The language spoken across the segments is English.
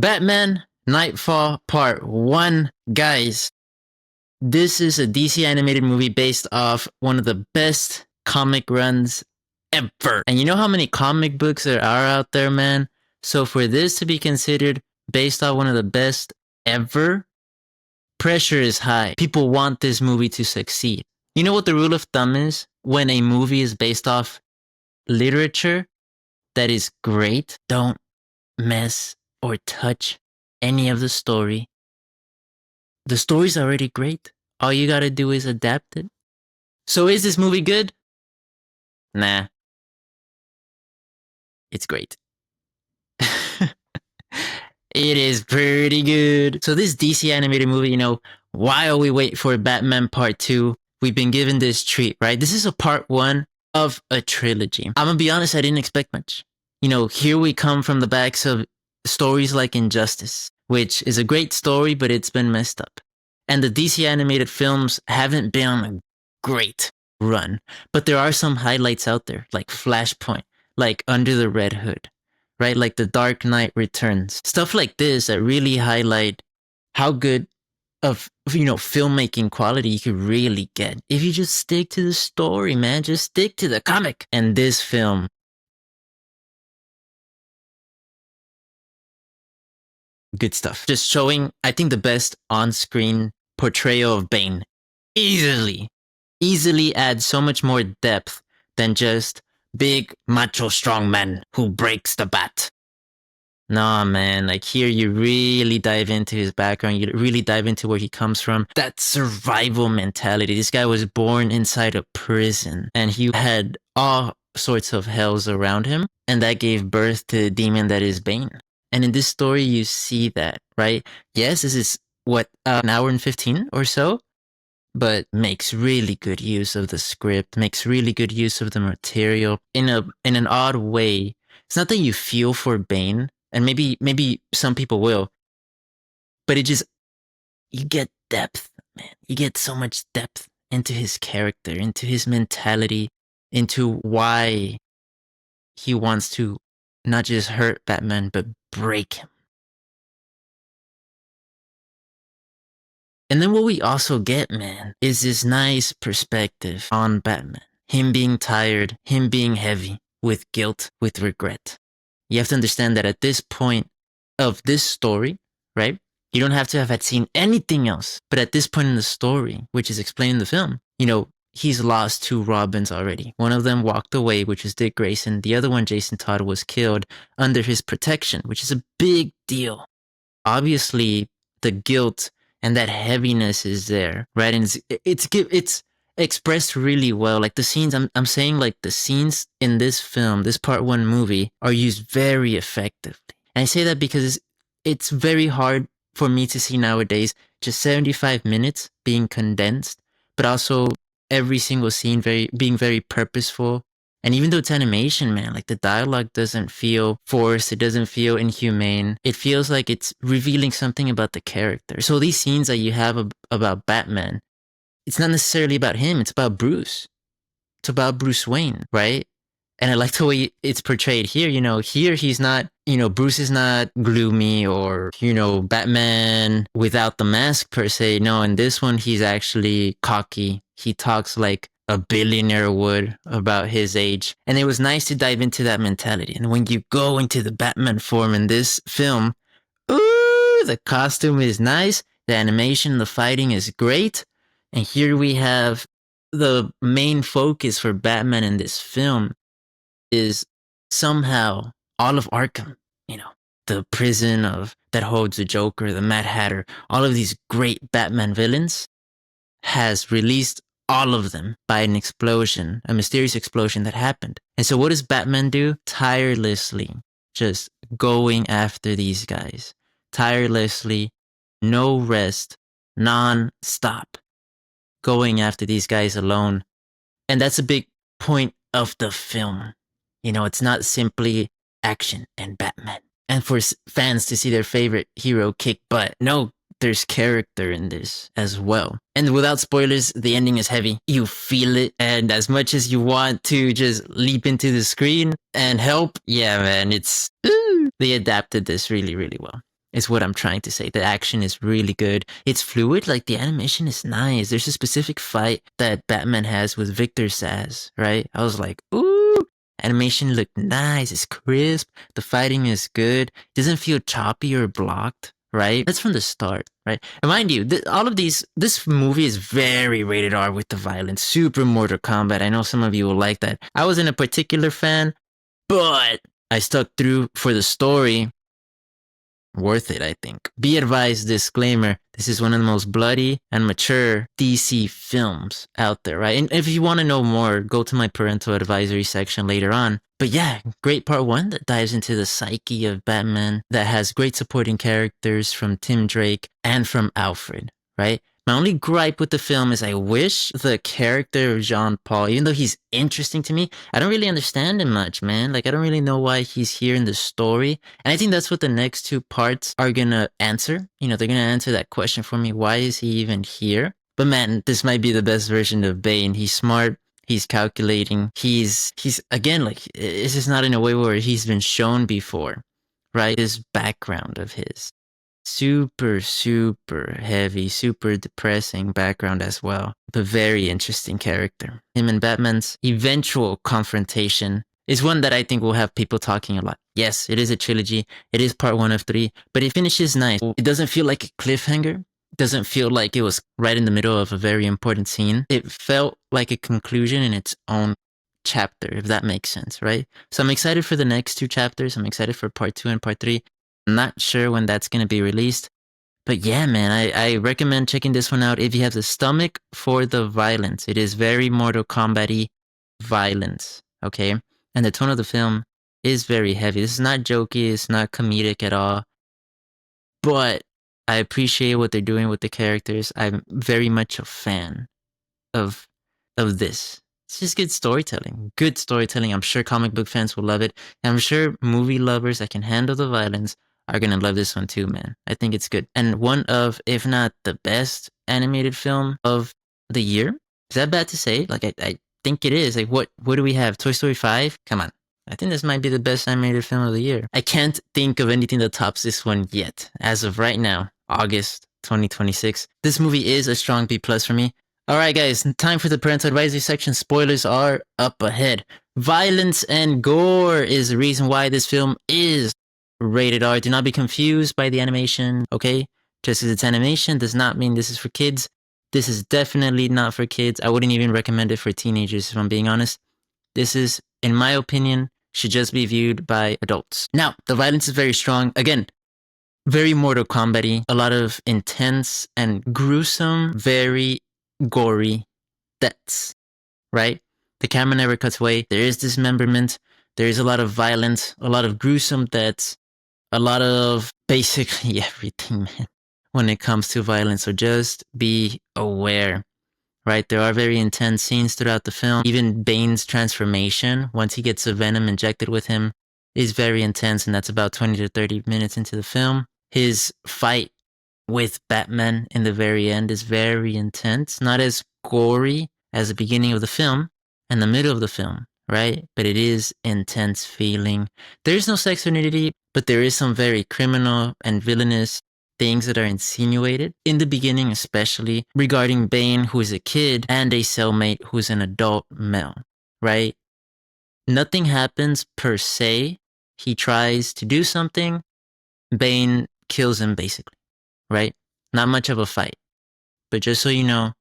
Batman Knightfall Part 1. Guys, this is a DC animated movie based off one of the best comic runs ever. And you know how many comic books there are out there, man? So for this to be considered based off one of the best ever, pressure is high. People want this movie to succeed. You know what the rule of thumb is? When a movie is based off literature that is great, don't mess or touch any of the story. The story's already great. All you gotta do is adapt it. So is this movie good? Nah. It's great. It is pretty good. So this DC animated movie, while we wait for Batman Part 2, we've been given this treat, right? This is a part 1 of a trilogy. I'm gonna be honest, I didn't expect much. Here we come from the backs of stories like Injustice, which is a great story, but it's been messed up. And the DC animated films haven't been on a great run. But there are some highlights out there, like Flashpoint, like Under the Red Hood, right? Like The Dark Knight Returns. Stuff like this that really highlight how good of filmmaking quality you could really get if you just stick to the story, man. Just stick to the comic. And this film, good stuff. Just showing, I think, the best on-screen portrayal of Bane. Easily adds so much more depth than just big, macho, strong man who breaks the bat. Nah, man, like here you really dive into his background. You really dive into where he comes from. That survival mentality. This guy was born inside a prison and he had all sorts of hells around him. And that gave birth to the demon that is Bane. And in this story, you see that, right? Yes, this is an hour and 15 or so, but makes really good use of the script, makes really good use of the material in an odd way. It's not that you feel for Bane, and maybe some people will, but you get depth, man. You get so much depth into his character, into his mentality, into why he wants to not just hurt Batman, but break him. And then what we also get, man, is this nice perspective on Batman. Him being tired, him being heavy with guilt, with regret. You have to understand that at this point of this story, right? You don't have to have had seen anything else. But at this point in the story, which is explained in the film, he's lost 2 Robins already. One of them walked away, which is Dick Grayson. The other one, Jason Todd, was killed under his protection, which is a big deal. Obviously, the guilt and that heaviness is there, right? And it's expressed really well. Like the scenes, I'm saying, like the scenes in this film, this part 1 movie, are used very effectively. And I say that because it's very hard for me to see nowadays just 75 minutes being condensed, but also every single scene being very purposeful. And even though it's animation, man, like the dialogue doesn't feel forced, it doesn't feel inhumane. It feels like it's revealing something about the character. So these scenes that you have about Batman, it's not necessarily about him, it's about Bruce. It's about Bruce Wayne, right? And I like the way it's portrayed here. Here he's not, Bruce is not gloomy or, Batman without the mask per se. No, in this one, he's actually cocky. He talks like a billionaire would about his age. And it was nice to dive into that mentality. And when you go into the Batman form in this film, ooh, the costume is nice. The animation, the fighting is great. And here we have the main focus for Batman in this film is somehow all of Arkham, the prison that holds the Joker, the Mad Hatter, all of these great Batman villains has released all of them by an explosion, a mysterious explosion that happened. And so what does Batman do? Tirelessly just going after these guys. Tirelessly, no rest, non-stop. Going after these guys alone. And that's a big point of the film. It's not simply action and Batman. And for fans to see their favorite hero kick butt. No, there's character in this as well. And without spoilers, the ending is heavy. You feel it. And as much as you want to just leap into the screen and help, yeah, man, they adapted this really, really well. is what I'm trying to say. The action is really good. It's fluid, like the animation is nice. There's a specific fight that Batman has with Victor Zsasz, right? I was like, ooh, animation looked nice, it's crisp, the fighting is good, it doesn't feel choppy or blocked, right? That's from the start, right? And mind you, all of these, this movie is very rated R with the violence, super Mortal Kombat. I know some of you will like that. I wasn't a particular fan, but I stuck through for the story. Worth it, I think. Be advised, disclaimer, this is one of the most bloody and mature DC films out there, right? And if you want to know more, go to my parental advisory section later on. But yeah, great part one that dives into the psyche of Batman, that has great supporting characters from Tim Drake and from Alfred, right? My only gripe with the film is I wish the character of Jean Paul, even though he's interesting to me, I don't really understand him much, man. Like, I don't really know why he's here in the story. And I think that's what the next two parts are gonna answer. You know, they're gonna answer that question for me. Why is he even here? But man, this might be the best version of Bane. He's smart. He's calculating. He's again, like, it's just not in a way where he's been shown before, right? This background of his. Super heavy, super depressing background as well, but very interesting character. Him and Batman's eventual confrontation is one that I think will have people talking a lot. Yes, it is a trilogy. It is part 1 of 3, but it finishes nice. It doesn't feel like a cliffhanger. It doesn't feel like it was right in the middle of a very important scene. It felt like a conclusion in its own chapter, if that makes sense, right? So I'm excited for the next 2 chapters. I'm excited for part 2 and part 3. I'm not sure when that's going to be released. But yeah, man, I recommend checking this one out if you have the stomach for the violence. It is very Mortal Kombat-y violence, okay? And the tone of the film is very heavy. This is not jokey. It's not comedic at all. But I appreciate what they're doing with the characters. I'm very much a fan of this. It's just good storytelling. Good storytelling. I'm sure comic book fans will love it. And I'm sure movie lovers that can handle the violence are gonna love this one too, man. I think it's good. And one of, if not the best animated film of the year. Is that bad to say? Like, I think it is. Like, what do we have? Toy Story 5? Come on. I think this might be the best animated film of the year. I can't think of anything that tops this one yet. As of right now, August 2026. This movie is a strong B+ for me. Alright guys, time for the parental advisory section. Spoilers are up ahead. Violence and gore is the reason why this film is rated R. Do not be confused by the animation, okay? Just because it's animation does not mean this is for kids. This is definitely not for kids. I wouldn't even recommend it for teenagers, if I'm being honest. This is, in my opinion, should just be viewed by adults. Now, the violence is very strong. Again, very Mortal Kombat-y. A lot of intense and gruesome, very gory deaths, right? The camera never cuts away. There is dismemberment. There is a lot of violence, a lot of gruesome deaths, a lot of basically everything, man, when it comes to violence. So just be aware, right? There are very intense scenes throughout the film. Even Bane's transformation, once he gets the venom injected with him, is very intense, and that's about 20 to 30 minutes into the film. His fight with Batman in the very end is very intense. Not as gory as the beginning of the film and the middle of the film, right? But it is intense feeling. There is no sex or nudity, but there is some very criminal and villainous things that are insinuated in the beginning, especially regarding Bane, who is a kid, and a cellmate who's an adult male, right? Nothing happens per se. He tries to do something. Bane kills him, basically, right? Not much of a fight. But just so you know,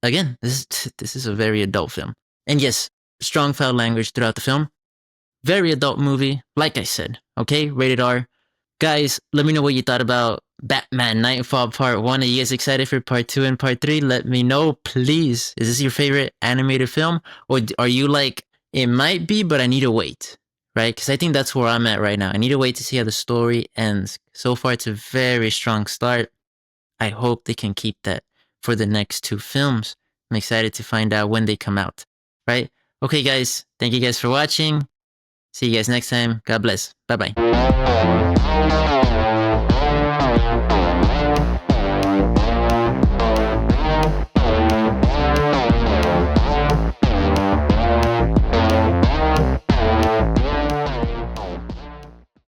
again, this is a very adult film. And yes, strong foul language throughout the film. Very adult movie, like I said, okay? Rated R. Guys, let me know what you thought about Batman Knightfall Part 1. Are you guys excited for Part 2 and Part 3? Let me know, please. Is this your favorite animated film? Or are you like, it might be, but I need to wait, right? Because I think that's where I'm at right now. I need to wait to see how the story ends. So far, it's a very strong start. I hope they can keep that for the next 2 films. I'm excited to find out when they come out, right? Okay, guys. Thank you guys for watching. See you guys next time. God bless. Bye-bye.